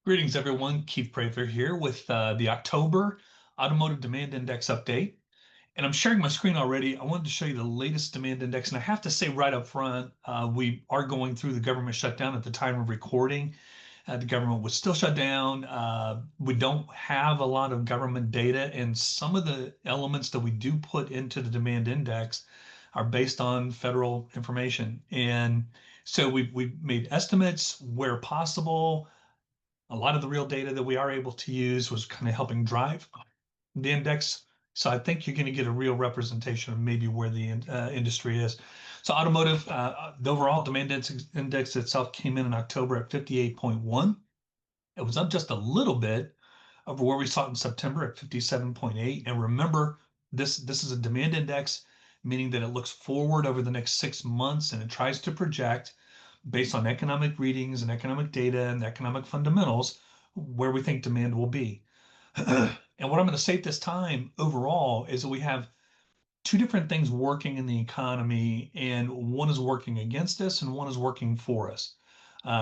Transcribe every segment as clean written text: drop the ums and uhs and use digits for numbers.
Greetings, everyone. Keith Prather here with the October Automotive Demand Index update. And I'm sharing my screen already. I wanted to show you the latest demand index. And I have to say right up front, we are going through the government shutdown at the time of recording. The government was still shut down. We don't have a lot of government data, and some of the elements that we do put into the demand index are based on federal information. And so we've made estimates where possible. A lot of the real data that we are able to use was kind of helping drive the index. So I think you're going to get a real representation of maybe where the industry is. So automotive, the overall demand index itself came in October at 58.1. It was up just a little bit over where we saw it in September at 57.8. And remember, this is a demand index, meaning that it looks forward over the next 6 months and it tries to project based on economic readings and economic data and economic fundamentals where we think demand will be. And what I'm going to say at this time overall is that we have two different things working in the economy, and one is working against us and one is working for us.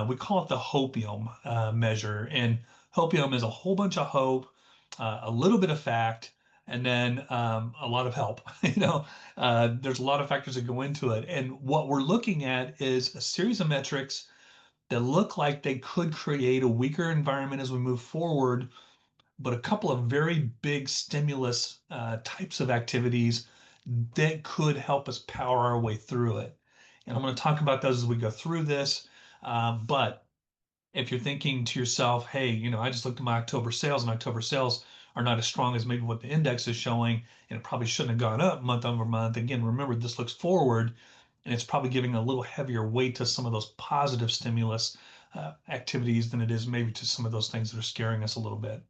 We call it the hopium measure, and hopium is a whole bunch of hope, a little bit of fact, and then a lot of help. There's a lot of factors that go into it, and what we're looking at is a series of metrics that look like they could create a weaker environment as we move forward, but a couple of very big stimulus types of activities that could help us power our way through it. And I'm going to talk about those as we go through this. But if you're thinking to yourself, hey, I just looked at my October sales and October sales are not as strong as maybe what the index is showing, and it probably shouldn't have gone up month over month. Again, remember, this looks forward, and it's probably giving a little heavier weight to some of those positive stimulus activities than it is maybe to some of those things that are scaring us a little bit.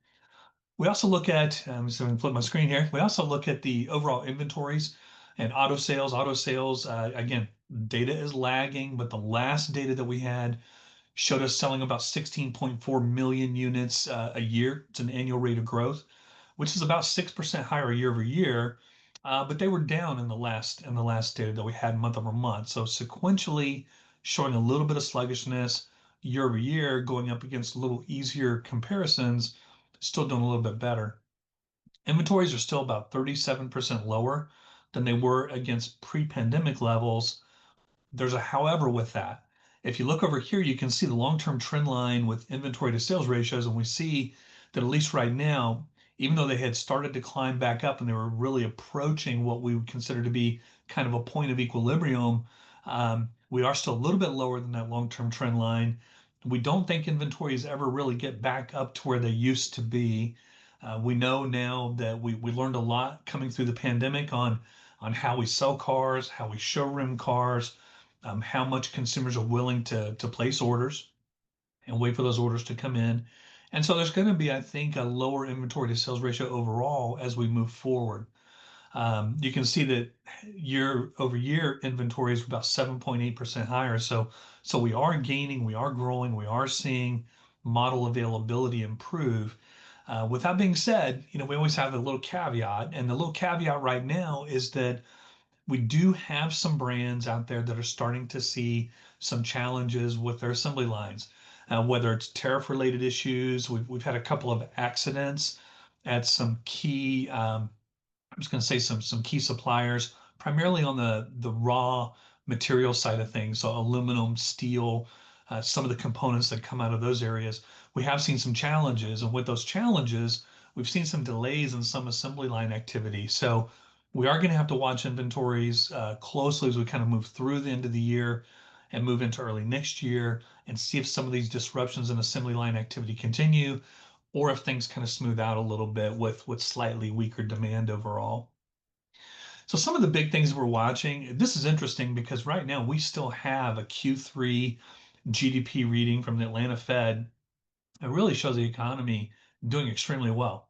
We also look at, so I can flip my screen here. We also look at the overall inventories and auto sales. Auto sales, again, data is lagging, but the last data that we had showed us selling about 16.4 million units a year. It's an annual rate of growth, which is about 6% higher year over year. But they were down in the last data that we had month over month. So sequentially showing a little bit of sluggishness year over year, going up against a little easier comparisons, still doing a little bit better. Inventories are still about 37% lower than they were against pre-pandemic levels. There's a however with that. If you look over here, you can see the long-term trend line with inventory to sales ratios, and we see that at least right now, even though they had started to climb back up and they were really approaching what we would consider to be kind of a point of equilibrium, we are still a little bit lower than that long-term trend line. We don't think inventories ever really get back up to where they used to be. We know now that we learned a lot coming through the pandemic on how we sell cars, how we showroom cars, how much consumers are willing to place orders and wait for those orders to come in. And so there's going to be, I think, a lower inventory to sales ratio overall as we move forward. You can see that year over year inventory is about 7.8% higher. So we are gaining, we are growing, we are seeing model availability improve. With that being said, we always have a little caveat, and the little caveat right now is that we do have some brands out there that are starting to see some challenges with their assembly lines, whether it's tariff related issues. We've had a couple of accidents at some key, I'm just going to say some key suppliers, primarily on the raw material side of things, so aluminum, steel, some of the components that come out of those areas. We have seen some challenges, and with those challenges, we've seen some delays in some assembly line activity. So we are going to have to watch inventories closely as we kind of move through the end of the year and move into early next year and see if some of these disruptions in assembly line activity continue or if things kind of smooth out a little bit with slightly weaker demand overall. So some of the big things we're watching, this is interesting because right now we still have a Q3 GDP reading from the Atlanta Fed. It really shows the economy doing extremely well.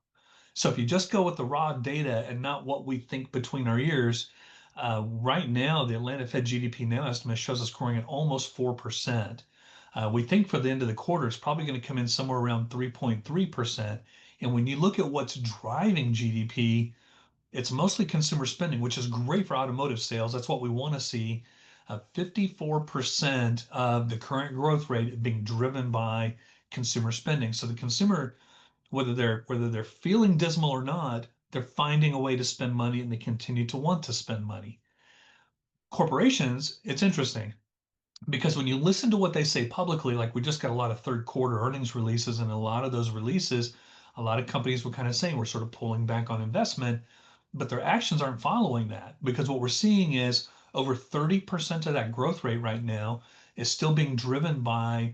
So if you just go with the raw data and not what we think between our ears, right now the Atlanta Fed GDP now estimate shows us growing at almost 4%. We think for the end of the quarter, it's probably going to come in somewhere around 3.3%. And when you look at what's driving GDP, it's mostly consumer spending, which is great for automotive sales. That's what we want to see. 54% of the current growth rate being driven by consumer spending. So the consumer, whether they're feeling dismal or not, they're finding a way to spend money and they continue to want to spend money. Corporations, it's interesting because when you listen to what they say publicly, like we just got a lot of third quarter earnings releases, and a lot of those releases, a lot of companies were kind of saying we're sort of pulling back on investment, but their actions aren't following that because what we're seeing is over 30% of that growth rate right now is still being driven by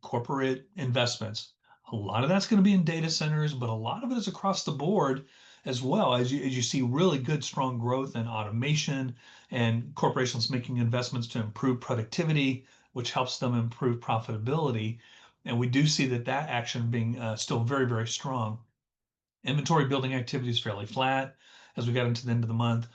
corporate investments. A lot of that's going to be in data centers, but a lot of it is across the board as well as you see really good, strong growth in automation and corporations making investments to improve productivity, which helps them improve profitability. And we do see that action being still very, very strong. Inventory building activity is fairly flat as we got into the end of the month.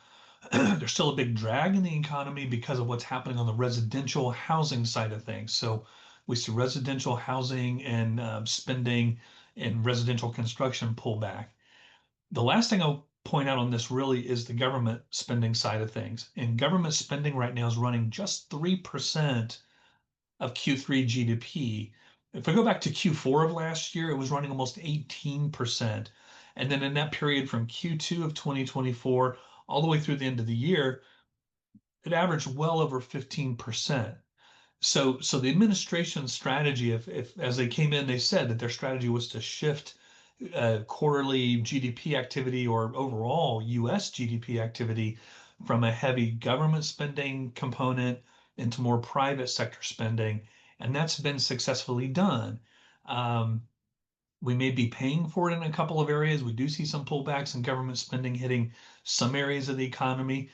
There's still a big drag in the economy because of what's happening on the residential housing side of things. So we see residential housing and spending and residential construction pull back. The last thing I'll point out on this really is the government spending side of things. And government spending right now is running just 3% of Q3 GDP. If I go back to Q4 of last year, it was running almost 18%. And then in that period from Q2 of 2024 all the way through the end of the year, it averaged well over 15%. So the administration's strategy, if as they came in, they said that their strategy was to shift quarterly GDP activity or overall US GDP activity from a heavy government spending component into more private sector spending. And that's been successfully done. Um, we may be paying for it in a couple of areas. We do see some pullbacks in government spending hitting some areas of the economy.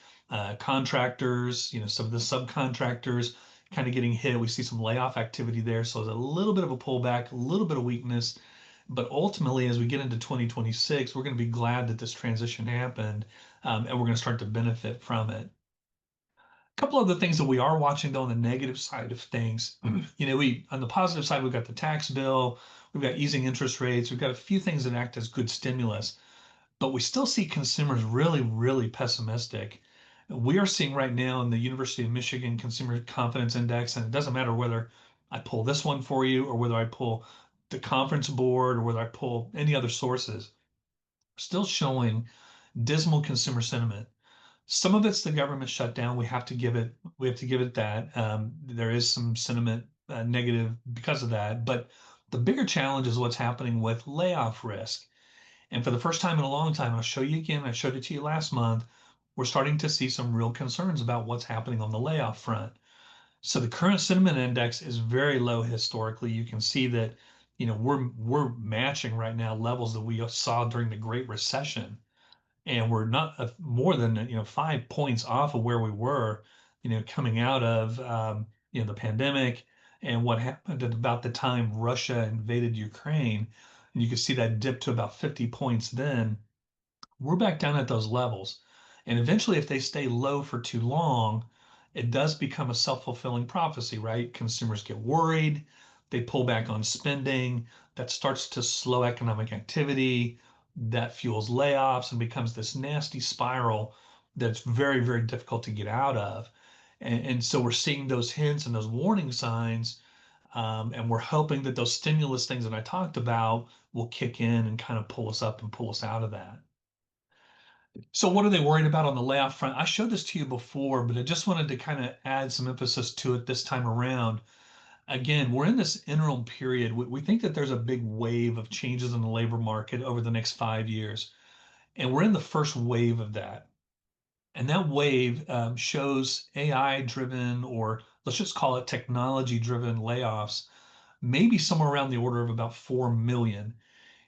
Contractors, some of the subcontractors kind of getting hit. We see some layoff activity there. So there's a little bit of a pullback, a little bit of weakness. But ultimately, as we get into 2026, we're going to be glad that this transition happened, and we're going to start to benefit from it. A couple other things that we are watching though on the negative side of things. We on the positive side, we've got the tax bill, we've got easing interest rates, we've got a few things that act as good stimulus, but we still see consumers really, really pessimistic. We are seeing right now in the University of Michigan Consumer Confidence Index, and it doesn't matter whether I pull this one for you or whether I pull the conference board or whether I pull any other sources, still showing dismal consumer sentiment. Some of it's the government shutdown. We have to give it that. There is some sentiment negative because of that, but the bigger challenge is what's happening with layoff risk. And for the first time in a long time, I'll show you again. I showed it to you last month. We're starting to see some real concerns about what's happening on the layoff front. So the current sentiment index is very low historically. You can see that, we're matching right now levels that we saw during the Great Recession, and we're not more than 5 points off of where we were, coming out of the pandemic and what happened at about the time Russia invaded Ukraine. And you can see that dip to about 50 points then. We're back down at those levels. And eventually, if they stay low for too long, it does become a self-fulfilling prophecy, right? Consumers get worried, they pull back on spending, that starts to slow economic activity, that fuels layoffs and becomes this nasty spiral that's very, very difficult to get out of. And so we're seeing those hints and those warning signs, and we're hoping that those stimulus things that I talked about will kick in and kind of pull us up and pull us out of that. So what are they worried about on the layoff front? I showed this to you before, but I just wanted to kind of add some emphasis to it this time around. Again, we're in this interim period. We think that there's a big wave of changes in the labor market over the next 5 years, and we're in the first wave of that. And that wave shows AI-driven, or let's just call it technology-driven layoffs, maybe somewhere around the order of about 4 million.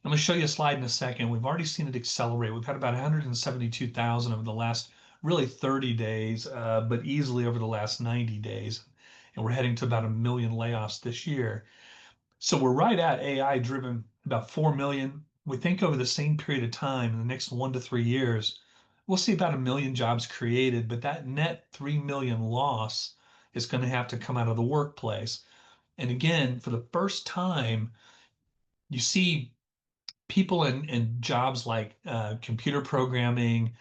I'm going to show you a slide in a second. We've already seen it accelerate. We've had about 172,000 over the last really 30 days, but easily over the last 90 days. And we're heading to about 1 million layoffs this year. So we're right at AI driven, about 4 million. We think over the same period of time, in the next 1 to 3 years, we'll see about 1 million jobs created, but that net 3 million loss is going to have to come out of the workplace. And again, for the first time, you see people in jobs like computer programming,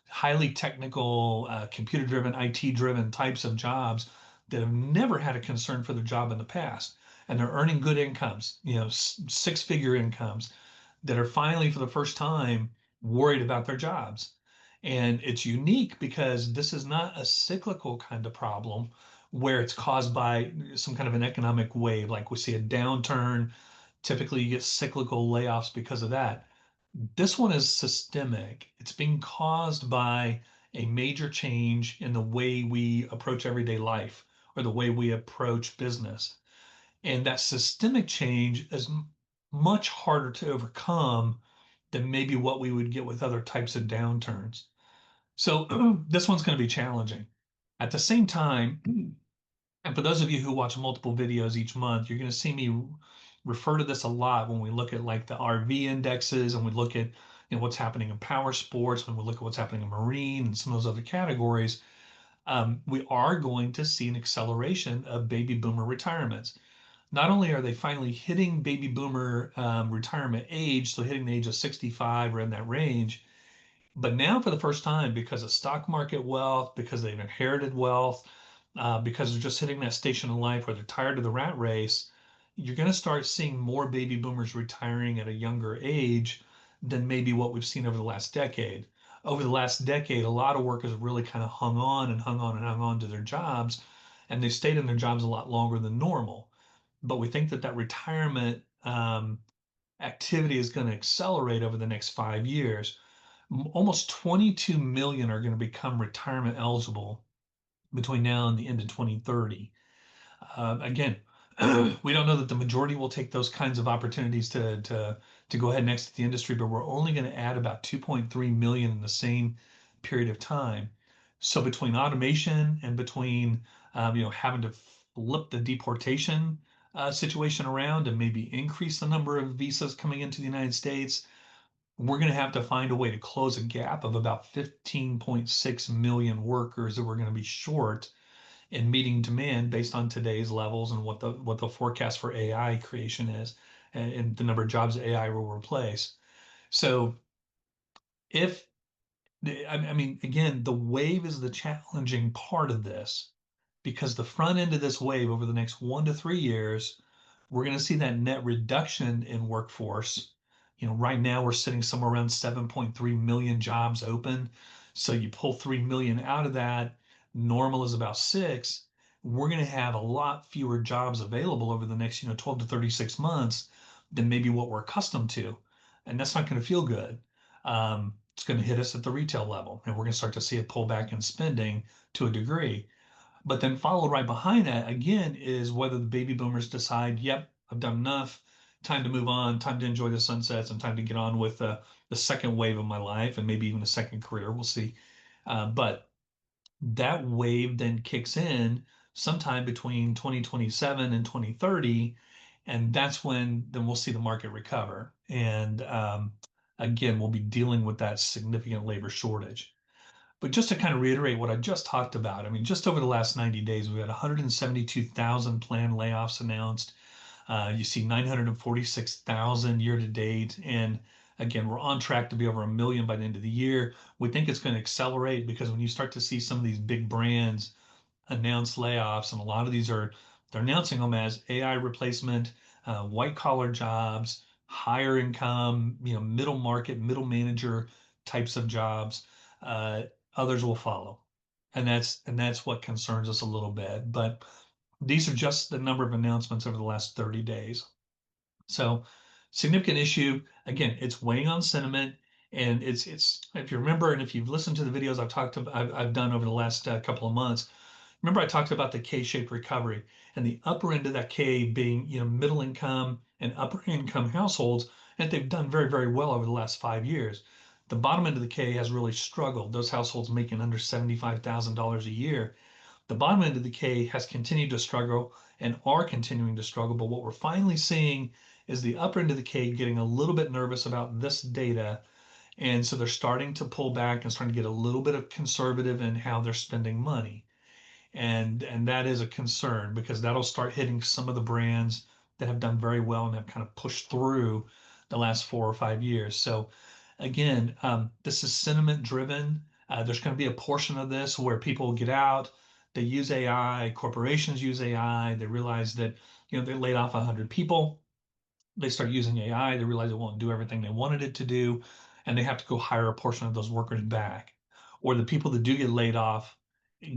highly technical, computer driven, IT driven types of jobs that have never had a concern for their job in the past. and they're earning good incomes, six-figure incomes that are finally for the first time worried about their jobs. And it's unique because this is not a cyclical kind of problem where it's caused by some kind of an economic wave. Like we see a downturn, typically you get cyclical layoffs because of that. This one is systemic. It's being caused by a major change in the way we approach everyday life or the way we approach business. And that systemic change is much harder to overcome than maybe what we would get with other types of downturns. So this one's going to be challenging. At the same time, and for those of you who watch multiple videos each month, you're going to see me refer to this a lot when we look at like the RV indexes and we look at what's happening in power sports, when we look at what's happening in marine and some of those other categories. We are going to see an acceleration of baby boomer retirements. Not only are they finally hitting baby boomer retirement age, so hitting the age of 65 or in that range, but now for the first time, because of stock market wealth, because they've inherited wealth, because they're just hitting that station in life where they're tired of the rat race, you're going to start seeing more baby boomers retiring at a younger age than maybe what we've seen over the last decade. Over the last decade, a lot of workers really kind of hung on and hung on and hung on to their jobs, and they stayed in their jobs a lot longer than normal. But we think that that retirement activity is going to accelerate over the next 5 years. Almost 22 million are going to become retirement eligible between now and the end of 2030. Again, we don't know that the majority will take those kinds of opportunities to go ahead and exit the industry, but we're only going to add about 2.3 million in the same period of time. So between automation and between having to flip the deportation situation around and maybe increase the number of visas coming into the United States, we're going to have to find a way to close a gap of about 15.6 million workers that we're going to be short in meeting demand based on today's levels and what the forecast for AI creation is and the number of jobs AI will replace. So if I mean, again, the wave is the challenging part of this because the front end of this wave over the next 1 to 3 years, we're going to see that net reduction in workforce. Right now we're sitting somewhere around 7.3 million jobs open. So you pull 3 million out of that, normal is about 6. We're going to have a lot fewer jobs available over the next, 12 to 36 months than maybe what we're accustomed to. And that's not going to feel good. It's going to hit us at the retail level, and we're going to start to see a pullback in spending to a degree. But then followed right behind that again is whether the baby boomers decide, yep, I've done enough, time to move on, time to enjoy the sunsets, and time to get on with the second wave of my life and maybe even a second career. We'll see. But that wave then kicks in sometime between 2027 and 2030, and that's when then we'll see the market recover. And again, we'll be dealing with that significant labor shortage. But just to kind of reiterate what I just talked about, I mean, just over the last 90 days, we've had 172,000 planned layoffs announced. You see 946,000 year to date. And again, we're on track to be over a million by the end of the year. We think it's going to accelerate because when you start to see some of these big brands announce layoffs, and a lot of these they're announcing them as AI replacement, white collar jobs, higher income, middle market, middle manager types of jobs. Uh, Others will follow, and that's what concerns us a little bit. But these are just the number of announcements over the last 30 days. So significant issue. Again, it's weighing on sentiment. And it's if you remember, and if you've listened to the videos I've done over the last couple of months, remember I talked about the K-shaped recovery and the upper end of that K being, middle income and upper income households, and they've done very, very well over the last 5 years. The bottom end of the K has really struggled. Those households making under $75,000 a year. The bottom end of the K has continued to struggle and are continuing to struggle. But what we're finally seeing is the upper end of the K getting a little bit nervous about this data. And so they're starting to pull back and starting to get a little bit of conservative in how they're spending money. And that is a concern because that'll start hitting some of the brands that have done very well and have kind of pushed through the last 4 or 5 years. So again, this is sentiment driven. There's going to be a portion of this where people get out, They use AI, corporations use AI. They realize that, they laid off 100 people. They start using AI. They realize it won't do everything they wanted it to do, and they have to go hire a portion of those workers back. Or the people that do get laid off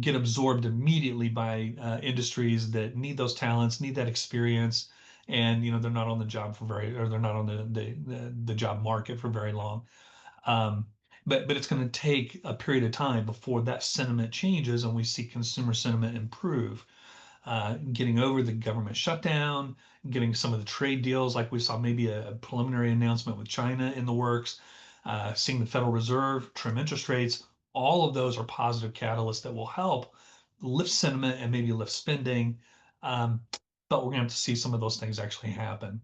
get absorbed immediately by industries that need those talents, need that experience, and they're not on the job for very, or they're not on the job market for very long. Um, but it's going to take a period of time before that sentiment changes and we see consumer sentiment improve. Getting over the government shutdown, getting some of the trade deals, like we saw maybe a preliminary announcement with China in the works, seeing the Federal Reserve trim interest rates, all of those are positive catalysts that will help lift sentiment and maybe lift spending. Um, but we're going to have to see some of those things actually happen.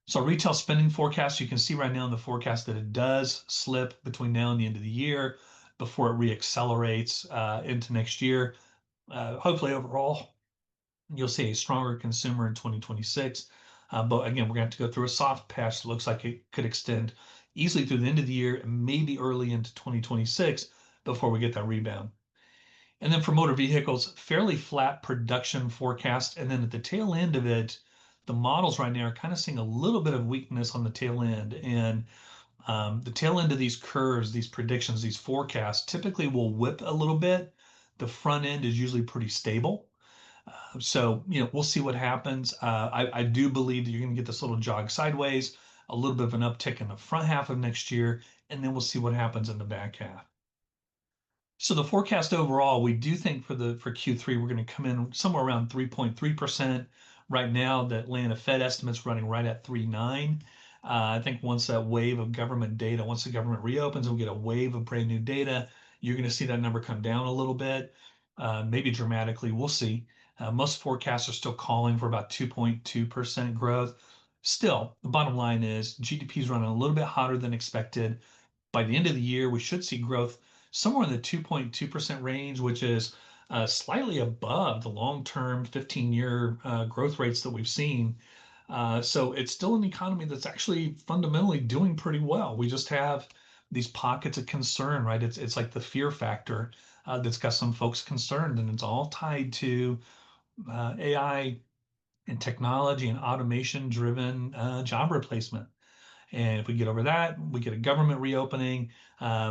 So retail spending forecast, you can see right now in the forecast that it does slip between now and the end of the year before it reaccelerates into next year. Hopefully overall, you'll see a stronger consumer in 2026. But again, we're going to have to go through a soft patch that looks like it could extend easily through the end of the year and maybe early into 2026 before we get that rebound. And then for motor vehicles, fairly flat production forecast. And then at the tail end of it, the models right now are kind of seeing a little bit of weakness on the tail end. And the tail end of these curves, these predictions, these forecasts typically will whip a little bit. The front end is usually pretty stable. So, we'll see what happens. I do believe that you're going to get this little jog sideways, a little bit of an uptick in the front half of next year, and then we'll see what happens in the back half. So the forecast overall, we do think for Q3, we're going to come in somewhere around 3.3%. Right now, the Atlanta Fed estimate's running right at 3.9. I think once that wave of government data, once the government reopens and we get a wave of brand new data, you're going to see that number come down a little bit, maybe dramatically. We'll see. Most forecasts are still calling for about 2.2% growth. Still, the bottom line is GDP is running a little bit hotter than expected. By the end of the year, we should see growth somewhere in the 2.2% range, which is slightly above the long-term 15-year growth rates that we've seen. So it's still an economy that's actually fundamentally doing pretty well. We just have these pockets of concern, right? It's like the fear factor that's got some folks concerned, and it's all tied to AI and technology and automation-driven job replacement. And if we get over that, we get a government reopening,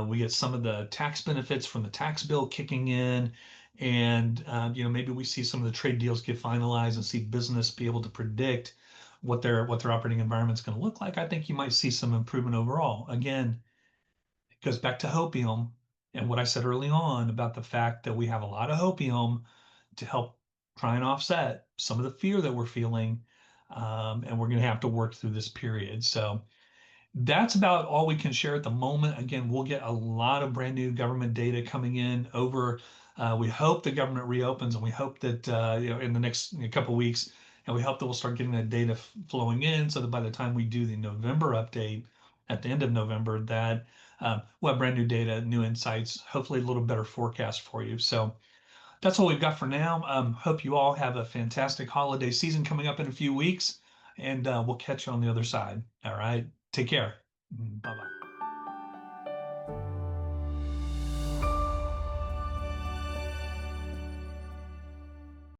we get some of the tax benefits from the tax bill kicking in, and maybe we see some of the trade deals get finalized and see business be able to predict what their operating environment is going to look like. I think you might see some improvement overall. Again, it goes back to hopium and what I said early on about the fact that we have a lot of hopium to help try and offset some of the fear that we're feeling, and we're going to have to work through this period. So that's about all we can share at the moment. Again, we'll get a lot of brand new government data coming in over. We hope the government reopens, and we hope that in the next couple of weeks, and we hope that we'll start getting that data flowing in, so that by the time we do the November update at the end of November, that we'll have brand new data, new insights, hopefully a little better forecast for you. So that's all we've got for now. Hope you all have a fantastic holiday season coming up in a few weeks, and we'll catch you on the other side. All right. Take care. Bye bye.